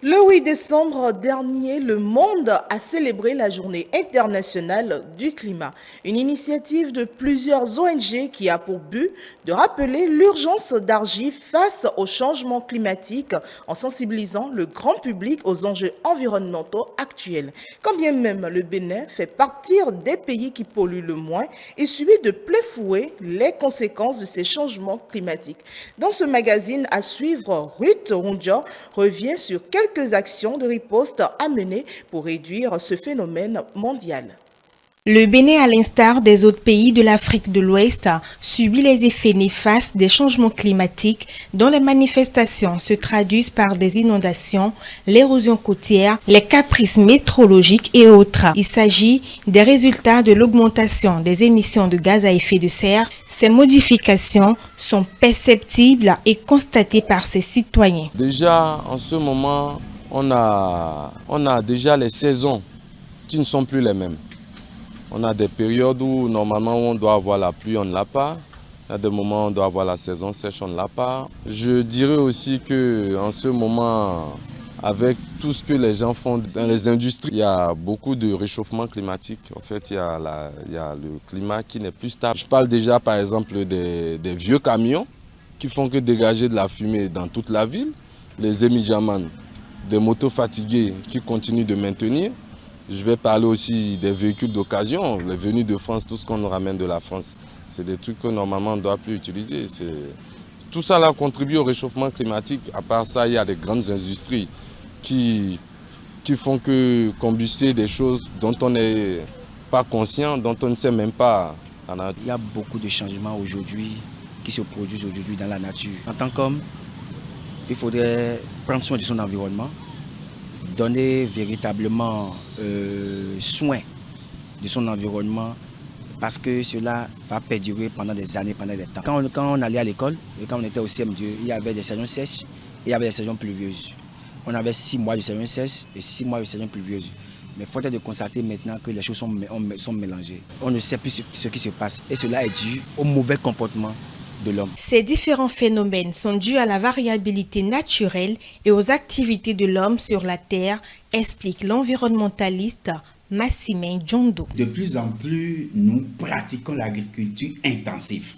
Le 8 décembre dernier, le monde a célébré la Journée internationale du climat, une initiative de plusieurs ONG qui a pour but de rappeler l'urgence d'agir face au changement climatique en sensibilisant le grand public aux enjeux environnementaux actuels. Quand bien même le Bénin fait partie des pays qui polluent le moins, il subit de plein fouet les conséquences de ces changements climatiques. Dans ce magazine à suivre, Ruth Rondia revient sur quelques actions de riposte à mener pour réduire ce phénomène mondial. Le Bénin, à l'instar des autres pays de l'Afrique de l'Ouest, subit les effets néfastes des changements climatiques dont les manifestations se traduisent par des inondations, l'érosion côtière, les caprices météorologiques et autres. Il s'agit des résultats de l'augmentation des émissions de gaz à effet de serre. Ces modifications sont perceptibles et constatées par ses citoyens. Déjà, en ce moment, on a déjà les saisons qui ne sont plus les mêmes. On a des périodes où normalement on doit avoir la pluie, on ne l'a pas. Il y a des moments où on doit avoir la saison sèche, on ne l'a pas. Je dirais aussi qu'en ce moment, avec tout ce que les gens font dans les industries, il y a beaucoup de réchauffement climatique. En fait, il y a le climat qui n'est plus stable. Je parle déjà par exemple des vieux camions qui font que dégager de la fumée dans toute la ville. Les émidjamans, des motos fatiguées qui continuent de maintenir. Je vais parler aussi des véhicules d'occasion, les venus de France, tout ce qu'on nous ramène de la France. C'est des trucs que normalement on ne doit plus utiliser. Tout ça là contribue au réchauffement climatique. À part ça, il y a des grandes industries qui font que combuster des choses dont on n'est pas conscient, dont on ne sait même pas. Il y a beaucoup de changements aujourd'hui qui se produisent aujourd'hui dans la nature. En tant qu'homme, il faudrait prendre soin de son environnement, donner véritablement soin de son environnement parce que cela va perdurer pendant des années, pendant des temps. Quand on allait à l'école, et quand on était au CM2, il y avait des saisons sèches et il y avait des saisons pluvieuses. On avait 6 mois de saison sèche et 6 mois de saison pluvieuse. Mais il faut être de constater maintenant que les choses sont mélangées. On ne sait plus ce qui se passe et cela est dû au mauvais comportement de l'homme. Ces différents phénomènes sont dus à la variabilité naturelle et aux activités de l'homme sur la Terre, explique l'environnementaliste Massimin Djondo. De plus en plus, nous pratiquons l'agriculture intensive.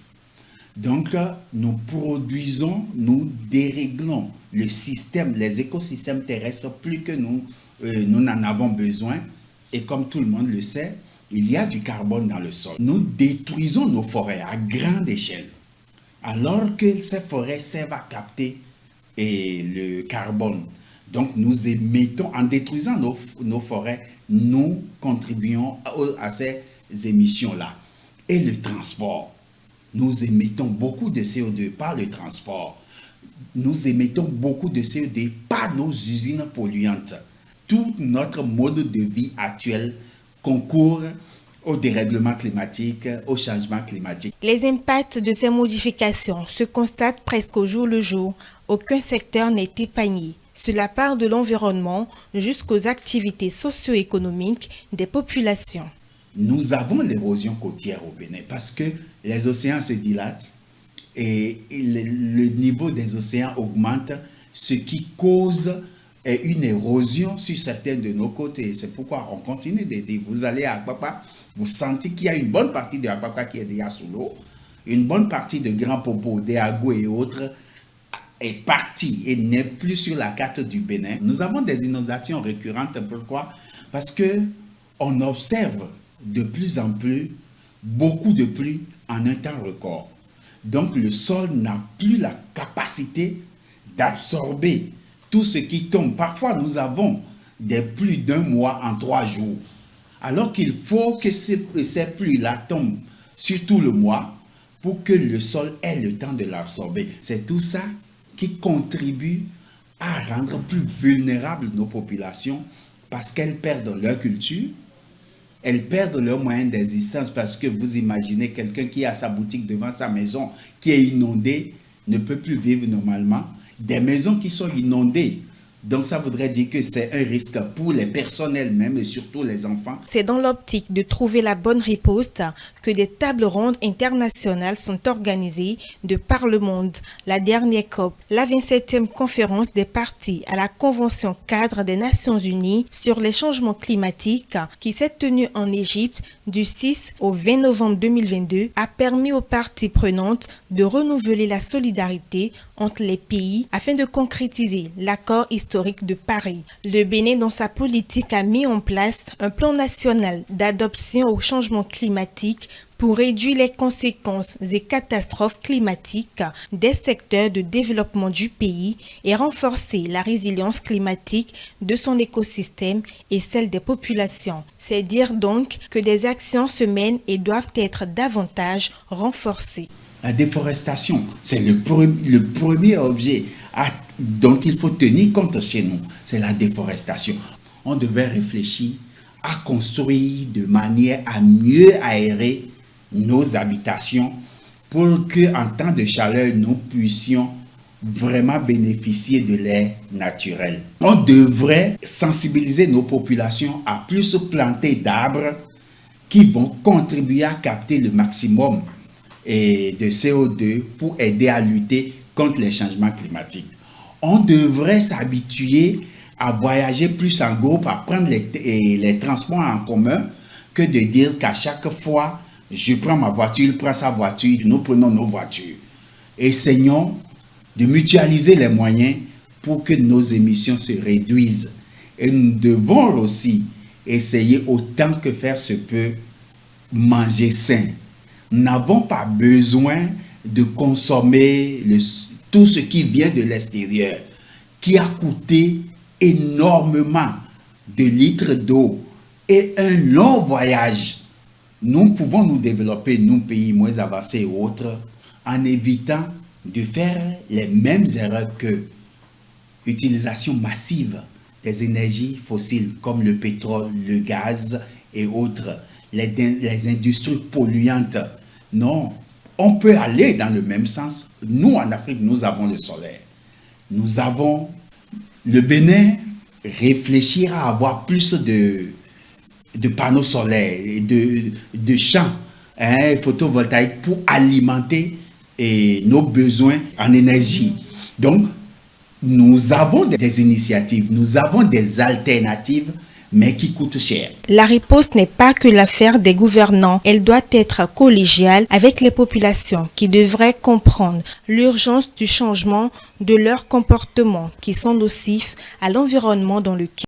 Donc, nous produisons, nous déréglons le système, les écosystèmes terrestres plus que nous n'en avons besoin. Et comme tout le monde le sait, il y a du carbone dans le sol. Nous détruisons nos forêts à grande échelle. Alors que ces forêts servent à capter le carbone. Donc nous émettons, en détruisant nos forêts, nous contribuons à ces émissions-là. Et le transport, nous émettons beaucoup de CO2 par le transport. Nous émettons beaucoup de CO2 par nos usines polluantes. Tout notre mode de vie actuel concourt au dérèglement climatique, au changement climatique. Les impacts de ces modifications se constatent presque au jour le jour. Aucun secteur n'est épargné. Cela part de l'environnement jusqu'aux activités socio-économiques des populations. Nous avons l'érosion côtière au Bénin parce que les océans se dilatent et le niveau des océans augmente, ce qui cause une érosion sur certaines de nos côtes. Et c'est pourquoi on continue d'aider. Vous allez à Akpakpa, vous sentez qu'il y a une bonne partie de Akpakpa qui est déjà sous l'eau, une bonne partie de Grand Popo, d'Eago et autres est partie et n'est plus sur la carte du Bénin. Nous avons des inondations récurrentes. Pourquoi? Parce qu'on observe de plus en plus beaucoup de pluie en un temps record. Donc le sol n'a plus la capacité d'absorber tout ce qui tombe. Parfois nous avons des pluies d'un mois en 3 jours. Alors qu'il faut que ces pluies-là tombent sur tout le mois pour que le sol ait le temps de l'absorber. C'est tout ça qui contribue à rendre plus vulnérables nos populations parce qu'elles perdent leur culture, elles perdent leurs moyens d'existence parce que vous imaginez quelqu'un qui a sa boutique devant sa maison qui est inondée ne peut plus vivre normalement. Des maisons qui sont inondées Donc ça voudrait dire que c'est un risque pour les personnels même et surtout les enfants. C'est dans l'optique de trouver la bonne riposte que des tables rondes internationales sont organisées de par le monde. La dernière COP, la 27e conférence des parties à la Convention cadre des Nations Unies sur les changements climatiques qui s'est tenue en Égypte du 6 au 20 novembre 2022, a permis aux parties prenantes de renouveler la solidarité entre les pays afin de concrétiser l'accord historique de Paris. Le Bénin, dans sa politique, a mis en place un plan national d'adoption au changement climatique pour réduire les conséquences et catastrophes climatiques des secteurs de développement du pays et renforcer la résilience climatique de son écosystème et celle des populations. C'est dire donc que des actions se mènent et doivent être davantage renforcées. La déforestation, c'est le premier objet dont il faut tenir compte chez nous, c'est la déforestation. On devait réfléchir à construire de manière à mieux aérer nos habitations pour qu'en temps de chaleur, nous puissions vraiment bénéficier de l'air naturel. On devrait sensibiliser nos populations à plus planter d'arbres qui vont contribuer à capter le maximum de CO2 pour aider à lutter contre les changements climatiques. On devrait s'habituer à voyager plus en groupe, à prendre les transports en commun, que de dire qu'à chaque fois, je prends ma voiture, il prend sa voiture, nous prenons nos voitures. Essayons de mutualiser les moyens pour que nos émissions se réduisent. Et nous devons aussi essayer autant que faire se peut, manger sain. Nous n'avons pas besoin de consommer tout ce qui vient de l'extérieur, qui a coûté énormément de litres d'eau et un long voyage. Nous pouvons nous développer, nous, pays moins avancés et autres, en évitant de faire les mêmes erreurs que l'utilisation massive des énergies fossiles comme le pétrole, le gaz et autres, les industries polluantes. Non, on peut aller dans le même sens. Nous, en Afrique, nous avons le solaire. Nous avons le Bénin réfléchir à avoir plus de panneaux solaires, de champs photovoltaïques pour alimenter nos besoins en énergie. Donc, nous avons des initiatives, nous avons des alternatives, mais qui coûtent cher. La riposte n'est pas que l'affaire des gouvernants, elle doit être collégiale avec les populations qui devraient comprendre l'urgence du changement de leurs comportements qui sont nocifs à l'environnement dans lequel